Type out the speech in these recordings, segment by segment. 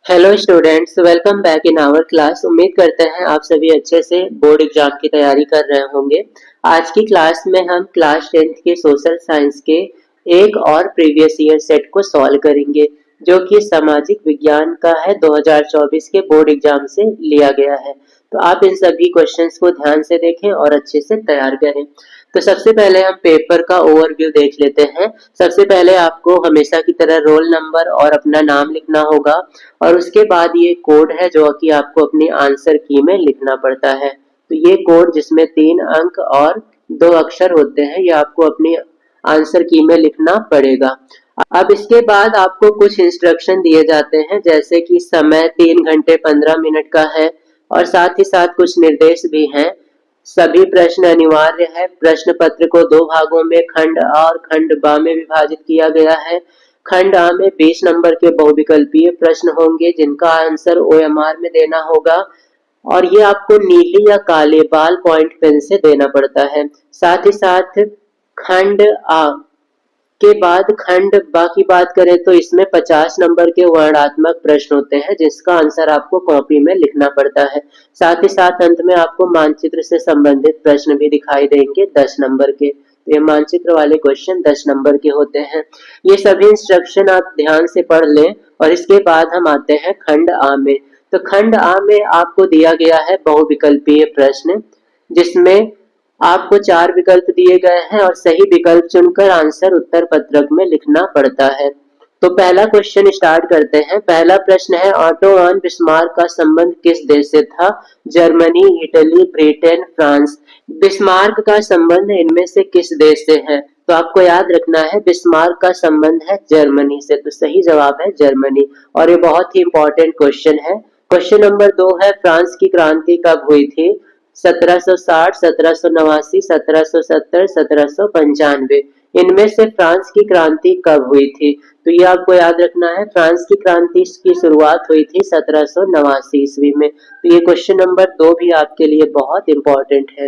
Hello students, welcome back in our class. उम्मीद करते हैं आप सभी अच्छे से बोर्ड एग्जाम की तैयारी कर रहे होंगे। आज की क्लास में हम क्लास 10th के सोशल साइंस के एक और प्रीवियस ईयर सेट को सॉल्व करेंगे, जो कि सामाजिक विज्ञान का है। 2024 के बोर्ड एग्जाम से लिया गया है। तो आप इन सभी क्वेश्चंस को ध्यान से देखें और अच्छे से तैयार करें। तो सबसे पहले हम पेपर का ओवरव्यू देख लेते हैं। सबसे पहले आपको हमेशा की तरह रोल नंबर और अपना नाम लिखना होगा, और उसके बाद ये कोड है जो कि आपको अपनी आंसर की में लिखना पड़ता है। तो ये कोड जिसमें 3 अंक और 2 अक्षर होते हैं, ये आपको अपनी आंसर की में लिखना पड़ेगा। अब इसके बाद आपको कुछ इंस्ट्रक्शन दिए जाते हैं, जैसे कि समय 3 घंटे 15 मिनट का है, और साथ ही साथ कुछ निर्देश भी हैं। सभी प्रश्न अनिवार्य है। प्रश्न पत्र को 2 भागों में खंड आ और खंड बा में विभाजित किया गया है। खंड आ में 20 नंबर के बहुविकल्पीय प्रश्न होंगे, जिनका आंसर ओएमआर में देना होगा, और ये आपको नीली या काले बाल पॉइंट पेन से देना पड़ता है। साथ ही साथ खंड आ के बाद खंड बा की बात करें तो इसमें 50 नंबर के वर्णात्मक प्रश्न होते हैं, जिसका आंसर आपको कॉपी में लिखना पड़ता है। साथ ही साथ अंत में आपको मानचित्र से संबंधित प्रश्न भी दिखाई देंगे 10 नंबर के। तो ये मानचित्र वाले क्वेश्चन 10 नंबर के होते हैं। ये सभी इंस्ट्रक्शन आप ध्यान से पढ़ लें, और इसके बाद हम आते हैं खंड आ में। तो खंड आ में आपको दिया गया है बहुविकल्पीय प्रश्न, जिसमें आपको 4 विकल्प दिए गए हैं, और सही विकल्प चुनकर आंसर उत्तर पत्रक में लिखना पड़ता है। तो पहला क्वेश्चन स्टार्ट करते हैं। पहला प्रश्न है, ऑटो वन बिस्मार्क का संबंध किस देश से था? Germany, Italy, Britain, France. Bismarck का संबंध इनमें से किस देश से है? तो आपको याद रखना है बिस्मार्क का संबंध है जर्मनी से। तो सही जवाब है जर्मनी, और ये बहुत ही इंपॉर्टेंट क्वेश्चन है। क्वेश्चन नंबर 2 है, फ्रांस की क्रांति कब हुई थी? 1760, 1789, 1770, 1795। इनमें से फ्रांस की क्रांति कब हुई थी? तो ये आपको याद रखना है, फ्रांस की क्रांति की शुरुआत हुई थी 1789 ईस्वी में। तो ये क्वेश्चन नंबर 2 भी आपके लिए बहुत इंपॉर्टेंट है।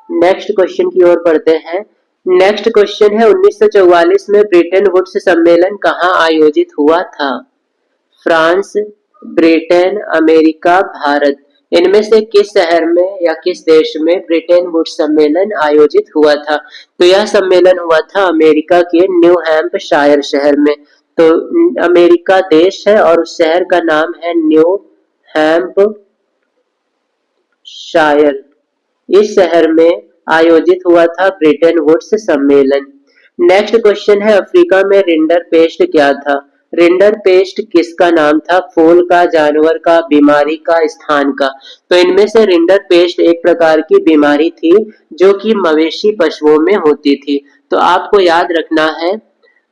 नेक्स्ट क्वेश्चन की ओर बढ़ते हैं। नेक्स्ट क्वेश्चन है, 1944 में ब्रिटेन वुड्स सम्मेलन कहाँ आयोजित हुआ था? France, Britain, America, Bharat. इनमें से किस शहर में या किस देश में ब्रिटेन वुड्स सम्मेलन आयोजित हुआ था? तो यह सम्मेलन हुआ था अमेरिका के न्यू हैम्पशायर शहर में। तो अमेरिका देश है और उस शहर का नाम है न्यू हैम्पशायर। इस शहर में आयोजित हुआ था ब्रिटेन वुड्स सम्मेलन। नेक्स्ट क्वेश्चन है, अफ्रीका में रिंडर पेस्ट क्या था? रिंडर पेस्ट किसका नाम था? फूल का, जानवर का, बीमारी का, स्थान का। तो इनमें से रिंडर पेस्ट एक प्रकार की बीमारी थी, जो कि मवेशी पशुओं में होती थी। तो आपको याद रखना है,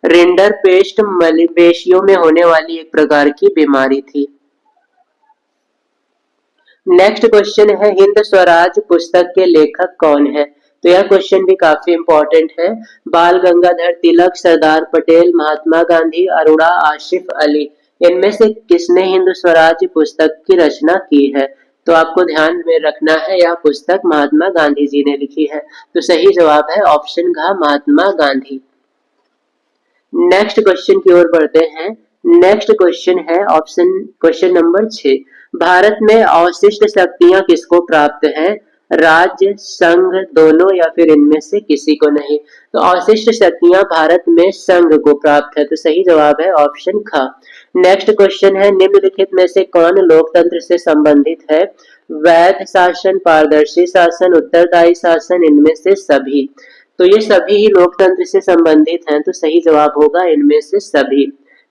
रिंडर पेस्ट मवेशियों में होने वाली एक प्रकार की बीमारी थी। नेक्स्ट क्वेश्चन है, हिंद स्वराज पुस्तक के लेखक कौन है? तो यह क्वेश्चन भी काफी इंपॉर्टेंट है। बाल गंगाधर तिलक, सरदार पटेल, महात्मा गांधी, अरुणा आसिफ अली। इनमें से किसने हिंद स्वराज पुस्तक की रचना की है? तो आपको ध्यान में रखना है, यह पुस्तक महात्मा गांधी जी ने लिखी है। तो सही जवाब है ऑप्शन घ, महात्मा गांधी। नेक्स्ट क्वेश्चन की ओर बढ़ते हैं। नेक्स्ट क्वेश्चन है ऑप्शन क्वेश्चन नंबर 6। भारत में अवशिष्ट शक्तियां किसको प्राप्त हैं? राज्य, संघ, दोनों, या फिर इनमें से किसी को नहीं। तो अवशिष्ट शक्तियां भारत में संघ को प्राप्त है। तो सही जवाब है ऑप्शन ख। नेक्स्ट क्वेश्चन है, निम्नलिखित में से कौन लोकतंत्र से संबंधित है? वैध शासन, पारदर्शी शासन, उत्तरदायी शासन, इनमें से सभी। तो ये सभी ही लोकतंत्र से संबंधित हैं। तो सही जवाब होगा इनमें से सभी।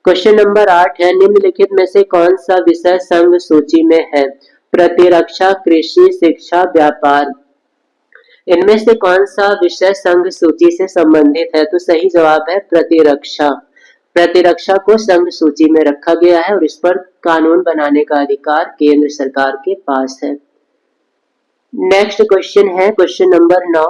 क्वेश्चन नंबर 8 है, निम्नलिखित में से कौन सा विषय संघ सूची में है? प्रतिरक्षा, कृषि, शिक्षा, व्यापार। इनमें से कौन सा विषय संघ सूची से संबंधित है? तो सही जवाब है प्रतिरक्षा। प्रतिरक्षा को संघ सूची में रखा गया है, और इस पर कानून बनाने का अधिकार केंद्र सरकार के पास है। नेक्स्ट क्वेश्चन है क्वेश्चन नंबर 9।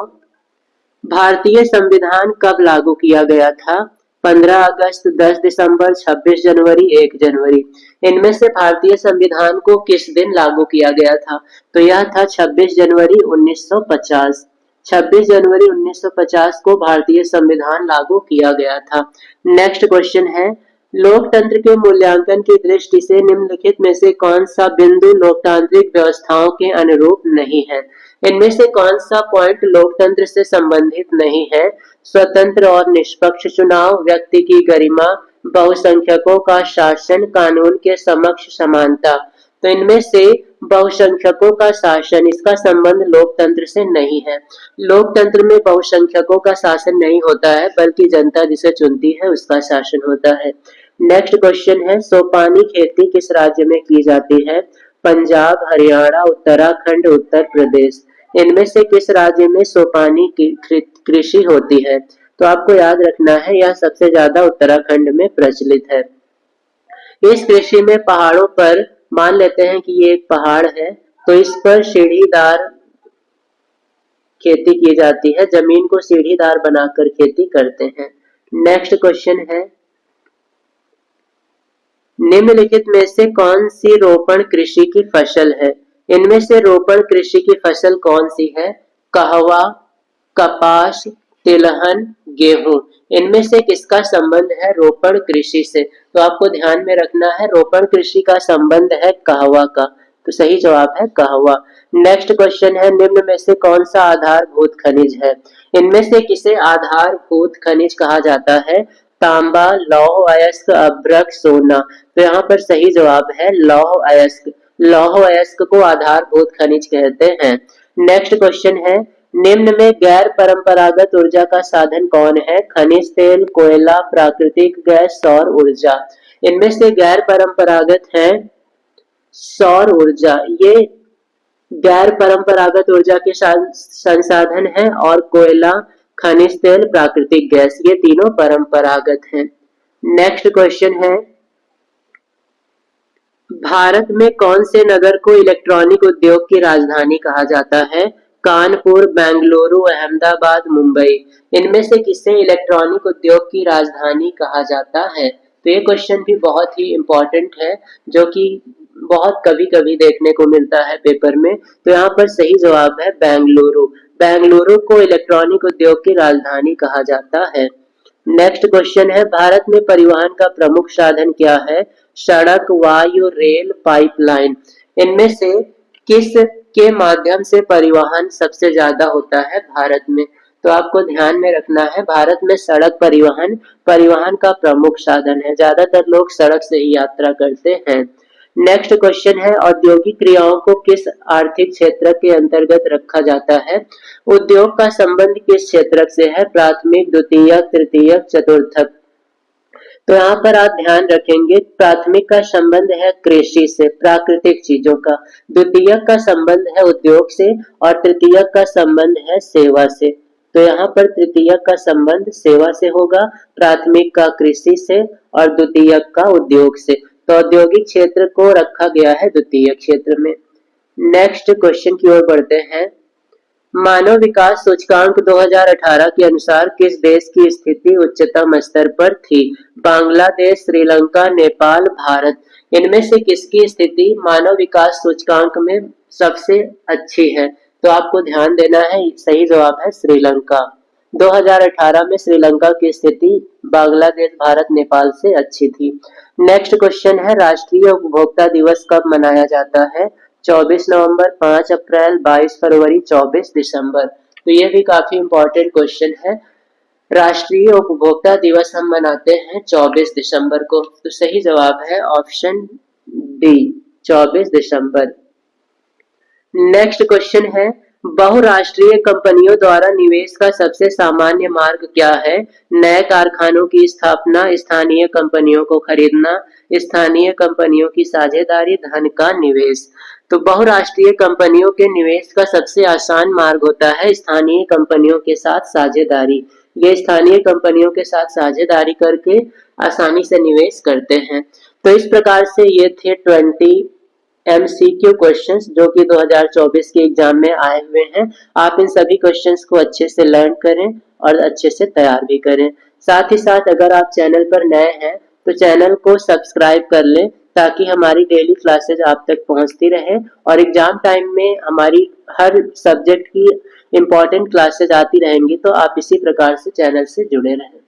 भारतीय संविधान कब लागू किया गया था? 15 अगस्त, 10 दिसंबर, 26 जनवरी, 1 जनवरी। इनमें से भारतीय संविधान को किस दिन लागू किया गया था? तो यह था 26 जनवरी 1950। 26 जनवरी 1950 को भारतीय संविधान लागू किया गया था। नेक्स्ट क्वेश्चन है, लोकतंत्र के मूल्यांकन की दृष्टि से निम्नलिखित में से कौन सा बिंदु लोकतांत्रिक व्यवस्थाओं के अनुरूप नहीं है? इनमें से कौन सा पॉइंट लोकतंत्र से संबंधित नहीं है? स्वतंत्र और निष्पक्ष चुनाव, व्यक्ति की गरिमा, बहुसंख्यकों का शासन, कानून के समक्ष समानता। तो इनमें से बहुसंख्यकों का शासन, इसका संबंध लोकतंत्र से नहीं है। लोकतंत्र में बहुसंख्यकों का शासन नहीं होता है, बल्कि जनता जिसे चुनती है उसका शासन होता है। नेक्स्ट क्वेश्चन है, सोपानी खेती किस राज्य में की जाती है? पंजाब, हरियाणा, उत्तराखंड, उत्तर प्रदेश। इनमें से किस राज्य में सोपानी की कृषि होती है? तो आपको याद रखना है, यह सबसे ज्यादा उत्तराखंड में प्रचलित है। इस कृषि में पहाड़ों पर, मान लेते हैं कि ये एक पहाड़ है, तो इस पर सीढ़ीदार खेती की जाती है, जमीन को सीढ़ीदार बनाकर खेती करते हैं। नेक्स्ट क्वेश्चन है, निम्नलिखित में से कौन सी रोपण कृषि की फसल है? इनमें से रोपण कृषि की फसल कौन सी है? कहवा, कपास, तिलहन, गेहूं। इनमें से किसका संबंध है रोपण कृषि से? तो आपको ध्यान में रखना है, रोपण कृषि का संबंध है कहवा का। तो सही जवाब है कहवा। नेक्स्ट क्वेश्चन है, निम्न में से कौन सा आधारभूत खनिज है? इनमें से किसे आधारभूत खनिज कहा जाता है? तांबा, लौह अयस्क, अभ्रक, सोना। तो यहाँ पर सही जवाब है लौह अयस्क। लौह अयस्क को आधारभूत खनिज कहते हैं। नेक्स्ट क्वेश्चन है, निम्न में गैर परंपरागत ऊर्जा का साधन कौन है? खनिज तेल, कोयला, प्राकृतिक गैस, सौर ऊर्जा। इनमें से गैर परंपरागत है सौर ऊर्जा। ये गैर परंपरागत ऊर्जा के संसाधन है, और कोयला, खनिज तेल, प्राकृतिक गैस, ये तीनों परंपरागत हैं। नेक्स्ट क्वेश्चन है, भारत में कौन से नगर को इलेक्ट्रॉनिक उद्योग की राजधानी कहा जाता है? कानपुर, बेंगलुरु, अहमदाबाद, मुंबई। इनमें से किसे इलेक्ट्रॉनिक उद्योग की राजधानी कहा जाता है? तो ये क्वेश्चन भी बहुत ही इंपॉर्टेंट है, जो कि बहुत कभी कभी देखने को मिलता है पेपर में। तो यहाँ पर सही जवाब है बेंगलुरु। बेंगलुरु को इलेक्ट्रॉनिक उद्योग की राजधानी कहा जाता है। नेक्स्ट क्वेश्चन है, भारत में परिवहन का प्रमुख साधन क्या है? सड़क, वायु, रेल, पाइपलाइन। इनमें से किस के माध्यम से परिवहन सबसे ज्यादा होता है भारत में? तो आपको ध्यान में रखना है, भारत में सड़क परिवहन परिवहन का प्रमुख साधन है। ज्यादातर लोग सड़क से ही यात्रा करते हैं। नेक्स्ट क्वेश्चन है, औद्योगिक क्रियाओं को किस आर्थिक क्षेत्र के अंतर्गत रखा जाता है? उद्योग का संबंध किस क्षेत्र से है? प्राथमिक, द्वितीयक, तृतीयक, चतुर्थक। तो यहाँ पर आप ध्यान रखेंगे, प्राथमिक का संबंध है कृषि से, प्राकृतिक चीजों का। द्वितीयक का संबंध है उद्योग से, और तृतीयक का संबंध है सेवा से। तो यहाँ पर तृतीयक का संबंध सेवा से होगा, प्राथमिक का कृषि से, और द्वितीयक का उद्योग से। तो औद्योगिक क्षेत्र को रखा गया है द्वितीय क्षेत्र में। नेक्स्ट क्वेश्चन की ओर बढ़ते हैं, मानव विकास सूचकांक 2018 के अनुसार किस देश की स्थिति उच्चतम स्तर पर थी? बांग्लादेश, श्रीलंका, नेपाल, भारत। इनमें से किसकी स्थिति मानव विकास सूचकांक में सबसे अच्छी है? तो आपको ध्यान देना है, सही जवाब है श्रीलंका। 2018 में श्रीलंका की स्थिति बांग्लादेश, भारत, नेपाल से अच्छी थी। नेक्स्ट क्वेश्चन है, राष्ट्रीय उपभोक्ता दिवस कब मनाया जाता है? 24 नवंबर, 5 अप्रैल, 22 फरवरी, 24 दिसंबर। तो ये भी काफी इंपॉर्टेंट क्वेश्चन है। राष्ट्रीय उपभोक्ता दिवस हम मनाते हैं 24 दिसंबर को। तो सही जवाब है ऑप्शन डी, 24 दिसंबर। नेक्स्ट क्वेश्चन है, बहुराष्ट्रीय कंपनियों द्वारा निवेश का सबसे सामान्य मार्ग क्या है? नए कारखानों की स्थापना, स्थानीय कंपनियों को खरीदना, स्थानीय कंपनियों की साझेदारी, धन का निवेश। तो बहुराष्ट्रीय कंपनियों के निवेश का सबसे आसान मार्ग होता है स्थानीय कंपनियों के साथ साझेदारी। ये स्थानीय कंपनियों के साथ साझेदारी करके आसानी से निवेश करते हैं। तो इस प्रकार से ये थे 20 MCQ क्वेश्चंस जो कि 2024 के एग्जाम में आए हुए हैं। आप इन सभी क्वेश्चंस को अच्छे से लर्न करें और अच्छे से तैयार भी करें। साथ ही साथ अगर आप चैनल पर नए हैं तो चैनल को सब्सक्राइब कर लें, ताकि हमारी डेली क्लासेज आप तक पहुंचती रहे, और एग्जाम टाइम में हमारी हर सब्जेक्ट की इम्पोर्टेंट क्लासेज आती रहेंगी। तो आप इसी प्रकार से चैनल से जुड़े रहें।